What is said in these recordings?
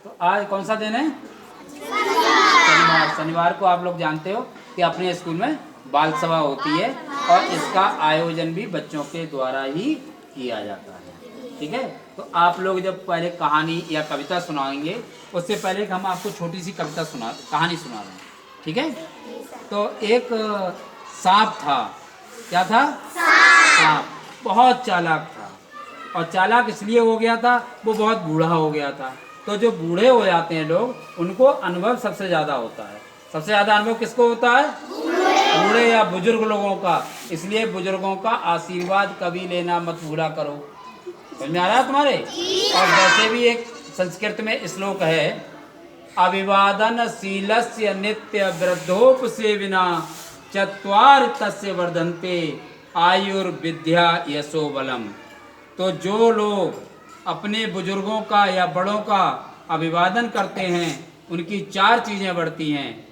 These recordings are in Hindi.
तो आज कौन सा दिन है? शनिवार। शनिवार को आप लोग जानते हो कि अपने स्कूल में बाल सभा होती है और इसका आयोजन भी बच्चों के द्वारा ही किया जाता है। ठीक है, तो आप लोग जब पहले कहानी या कविता सुनाएंगे उससे पहले हम आपको छोटी सी कहानी सुना रहे हैं। ठीक है, तो एक सांप था। क्या था? सांप बहुत चालाक था। और चालाक इसलिए हो गया था, वो बहुत बूढ़ा हो गया था। तो जो बूढ़े हो जाते हैं लोग, उनको अनुभव सबसे ज़्यादा होता है। सबसे ज़्यादा अनुभव किसको होता है? बूढ़े या बुजुर्ग लोगों का। इसलिए बुजुर्गों का आशीर्वाद कभी लेना मत भूला करो। समझ में आ रहा है तुम्हारे? और वैसे भी एक संस्कृत में श्लोक है, अभिवादन शीलस्य नित्य वृद्धोपसेविना चत्वार तस्य वर्धन्ते आयुर्विद्या यशो बलम। तो जो लोग अपने बुजुर्गों का या बड़ों का अभिवादन करते हैं, उनकी 4 चीज़ें बढ़ती हैं।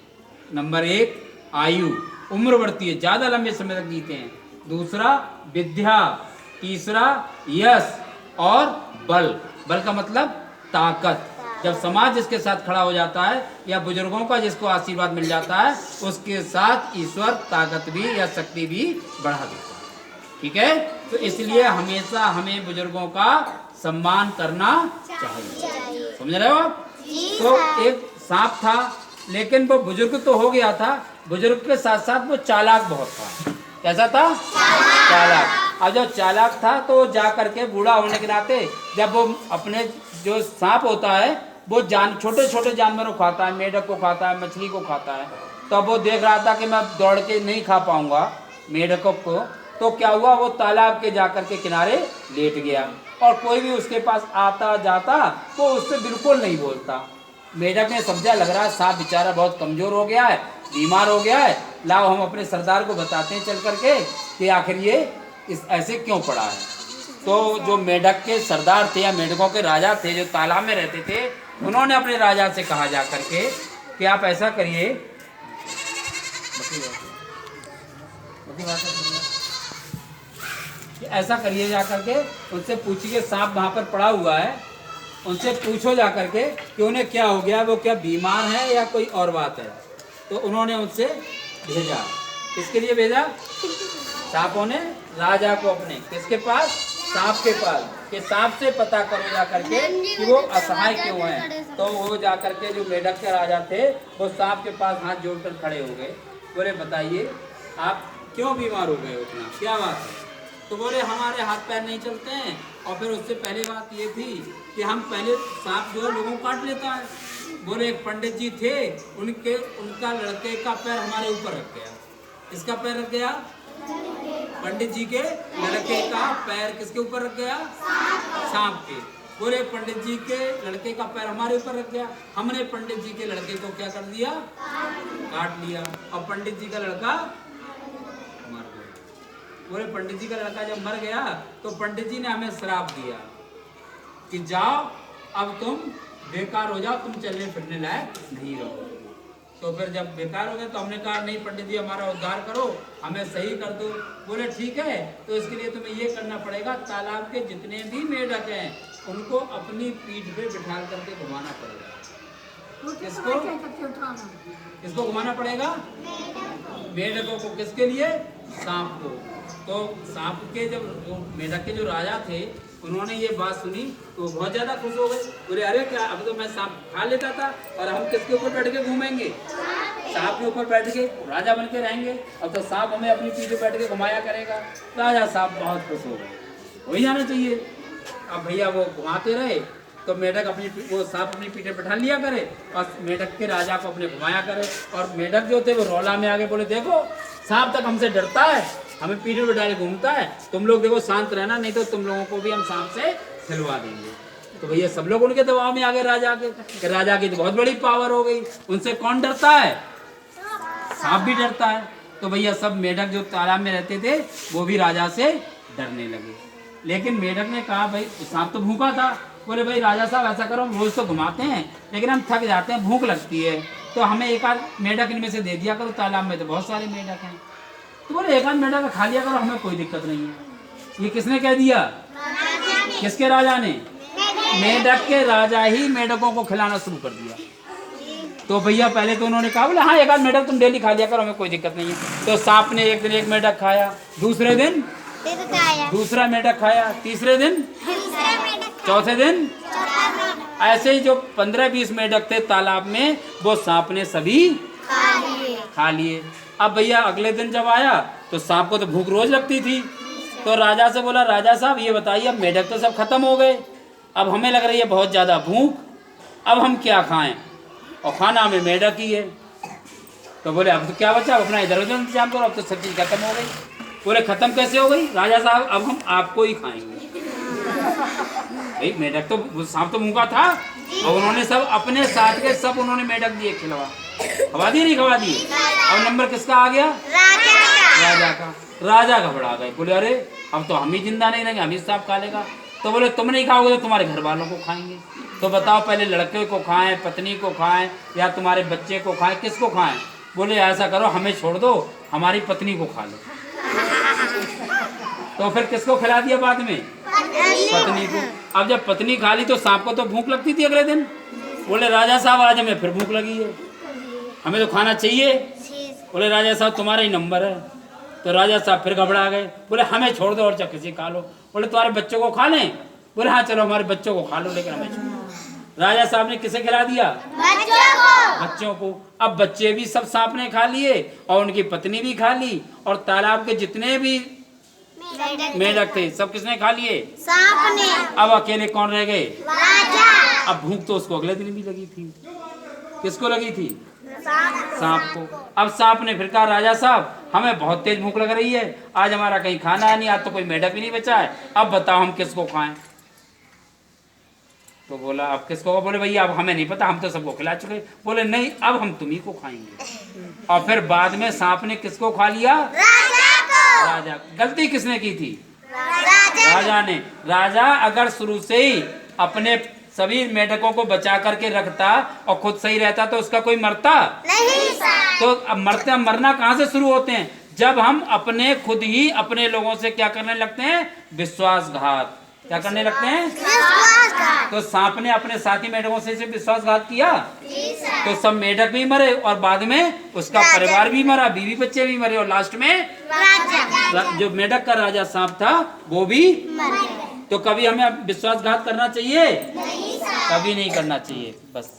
नंबर 1 आयु, उम्र बढ़ती है, ज़्यादा लंबे समय तक जीते हैं। दूसरा विद्या, तीसरा यश और बल। बल का मतलब ताकत। जब समाज जिसके साथ खड़ा हो जाता है या बुजुर्गों का जिसको आशीर्वाद मिल जाता है, उसके साथ ईश्वर ताकत भी या शक्ति भी बढ़ा देता है। ठीक है, तो इसलिए हमेशा हमें बुजुर्गों का सम्मान करना चाहिए। समझ रहे हो? तो एक सांप था, लेकिन वो बुजुर्ग तो हो गया था, बुजुर्ग के साथ साथ वो चालाक बहुत था। कैसा था? चालाक। अब जब चालाक था तो जा करके बूढ़ा होने के नाते जब वो अपने जो सांप होता है वो छोटे छोटे जानवरों को खाता है, मेढक को खाता है, मछली को खाता है। तो अब वो देख रहा था कि मैं दौड़ के नहीं खा पाऊंगा मेढकों को। तो क्या हुआ, वो तालाब के जाकर के किनारे लेट गया और कोई भी उसके पास आता जाता वो उससे बिल्कुल नहीं बोलता। मेढक ने समझा लग रहा है सांप बेचारा बहुत कमजोर हो गया है, बीमार हो गया है, लाओ हम अपने सरदार को बताते हैं चल करके कि आखिर ये ऐसे क्यों पड़ा है। तो जो मेढक के सरदार थे या मेढकों के राजा थे जो तालाब में रहते थे, उन्होंने अपने राजा से कहा जा करके कि आप ऐसा करिए, ऐसा करिए जा करके उनसे पूछिए, सांप वहाँ पर पड़ा हुआ है, उनसे पूछो जा करके कि उन्हें क्या हो गया, वो क्या बीमार है या कोई और बात है। तो उन्होंने उनसे भेजा। किसके लिए भेजा? सांपों ने राजा को अपने किसके पास? सांप के पास, कि सांप से पता करो जा करके कि वो असहाय क्यों है। तो वो जा करके जो मेढक के राजा थे वो सांप के पास हाथ जोड़कर खड़े हो गए। बोले बताइए आप क्यों बीमार हो गए, उतना क्या बात है? तो बोले हमारे हाथ पैर नहीं चलते हैं, और फिर उससे पहले बात ये थी कि हम पहले सांप जो है लोगों को काट लेता है। बोले एक पंडित जी थे, उनका लड़के का पैर हमारे ऊपर रख गया। किसका पैर रख गया? पंडित जी के लड़के का पैर किसके ऊपर रख गया? सांप के। बोले पंडित जी के लड़के का पैर हमारे ऊपर रख गया, हमने पंडित जी के लड़के को क्या कर दिया? काट लिया, और पंडित जी का लड़का मर गया। बोले पंडित जी का लड़का जब मर गया तो पंडित जी ने हमें श्राप दिया कि जाओ अब तुम बेकार हो जाओ, तुम चलने फिरने लायक नहीं रहो। तो फिर जब बेकार हो गए तो हमने कहा नहीं पंडित जी हमारा उद्धार करो, हमें सही कर दो। बोले ठीक है, तो इसके लिए तुम्हें ये करना पड़ेगा, तालाब के जितने भी मेढक हैं उनको अपनी पीठ पे बिठा करके घुमाना पड़ेगा। किसको घुमाना पड़ेगा? मेढकों को। किसके लिए? सांप को। तो सांप के जब मेढक के जो राजा थे उन्होंने ये बात सुनी तो बहुत ज़्यादा खुश हो गए। बोले अरे क्या, अब तो मैं सांप खा लेता था और हम किसके ऊपर बैठ के घूमेंगे? सांप के ऊपर बैठ के राजा बन के रहेंगे, अब तो सांप हमें अपनी पीठ पे बैठ के घुमाया करेगा। राजा साहब बहुत खुश हो गए, वही जाना चाहिए। अब भैया वो घुमाते रहे तो मेढक वो सांप अपनी पीठ पे बैठा लिया करे और मेढक के राजा को अपने घुमाया करे। और मेढक जो थे वो रौला में आगे बोले देखो सांप तक हमसे डरता है, हमें पीठ पे बैठा के घूमता है, तुम लोग देखो शांत रहना, नहीं तो तुम लोगों को भी हम सांप से खिलवा देंगे। तो भैया सब लोग उनके दबाव में आ गए राजा के। राजा की तो बहुत बड़ी पावर हो गई, उनसे कौन डरता है? सांप भी डरता है। तो भैया सब मेढक जो तालाब में रहते थे वो भी राजा से डरने लगे। लेकिन मेढक ने कहा भाई सांप तो भूखा था। बोले भाई राजा साहब ऐसा करो, हम रोज तो घुमाते हैं लेकिन हम थक जाते हैं, भूख लगती है, तो हमें एक आध मेढक इनमें से दे दिया करो, तालाब में तो बहुत सारे मेढक हैं। तो बोले एक आध मेढक खा लिया करो, हमें कोई दिक्कत नहीं है। ये किसने कह दिया? किसके राजा ने? मेढक के राजा ही मेढकों को खिलाना शुरू कर दिया। तो भैया पहले तो उन्होंने कहा बोले हाँ एक आध मेढक तुम डेली खा लिया करो, हमें कोई दिक्कत नहीं है। तो सांप ने एक दिन एक मेढक खाया, दूसरे दिन दूसरा मेढक खाया, तीसरे दिन, चौथे दिन, ऐसे ही जो 15-20 मेढक थे तालाब में वो सांप ने सभी खा लिए। अब भैया अगले दिन जब आया तो सांप को तो भूख रोज लगती थी, तो राजा से बोला राजा साहब ये बताइए अब मेढक तो सब खत्म हो गए, अब हमें लग रही है बहुत ज्यादा भूख, अब हम क्या खाएं, और खाना में मेढक ही है। तो बोले अब तो क्या बचा, अपना इधर उधर इंतजाम करो, अब तो सब चीज खत्म हो गई। बोले खत्म कैसे हो गई राजा साहब, अब हम आपको ही खाएंगे। भाई मेढक तो सांप तो भूखा था और उन्होंने सब अपने साथ के सब उन्होंने मेढक दिए खवा दिए नहीं खवा दिए। अब नंबर किसका आ गया, राजा का। राजा घबरा गए, बोले अरे अब तो हम ही जिंदा नहीं रहेंगे, हम ही सांप खा लेगा। तो बोले तुम नहीं खाओगे तो तुम्हारे घर वालों को खाएंगे। तो बताओ पहले लड़के को खाएं, पत्नी को खाएं, या तुम्हारे बच्चे को खाएं, किसको खाएं। बोले ऐसा करो हमें छोड़ दो, हमारी पत्नी को खा लो। तो फिर किसको खिला दिया बाद में, पत्नी को। अब जब पत्नी खा ली तो सांप को तो भूख लगती थी अगले दिन। बोले राजा साहब आज हमें फिर भूख लगी है, हमें तो खाना चाहिए। बोले राजा साहब तुम्हारा ही नंबर है। तो राजा साहब फिर घबरा गए, बोले हमें छोड़ दो और किसी खा लो। बोले तुम्हारे बच्चों को खा लें। बोले हाँ चलो हमारे बच्चों को खा लो, लेकिन हमें छोड़। राजा साहब ने किसे खिला दिया, बच्चों को। अब बच्चे भी सब सांप ने खा लिए और उनकी पत्नी भी खा ली, और तालाब के जितने भी मेढक थे सब किसने खा लिए, सांप ने। अब अकेले कौन रह गए, राजा। अब भूख तो उसको अगले दिन भी लगी थी, किसको लगी थी, सांप को। अब सांप ने फिर कहा राजा साहब हमें बहुत तेज भूख लग रही है, आज हमारा कहीं खाना नहीं, आज तो कोई मेढक भी नहीं बचा है, अब बताओ हम किसको खाएं। तो बोला अब किसको, बोले भैया अब हमें नहीं पता, हम तो सबको खिला चुके। बोले नहीं अब हम तुम्ही को खाएंगे। और फिर बाद में सांप ने किसको खा लिया, राजा। गलती किसने की थी, राजा ने। राजा अगर शुरू से ही अपने सभी मेढकों को बचा करके रखता और खुद सही रहता तो उसका कोई मरता नहीं। तो अब मरना कहाँ से शुरू होते हैं, जब हम अपने खुद ही अपने लोगों से क्या करने लगते हैं, विश्वासघात। क्या करने लगते हैं, विश्वासघात। तो सांप ने अपने साथी मेढकों से विश्वासघात किया तो सब मेढक भी मरे और बाद में उसका परिवार भी मरा, बीवी बच्चे भी मरे, और लास्ट में जो मेढक का राजा सांप था वो भी मर गया। तो कभी हमें विश्वासघात करना चाहिए, कभी नहीं करना चाहिए। बस।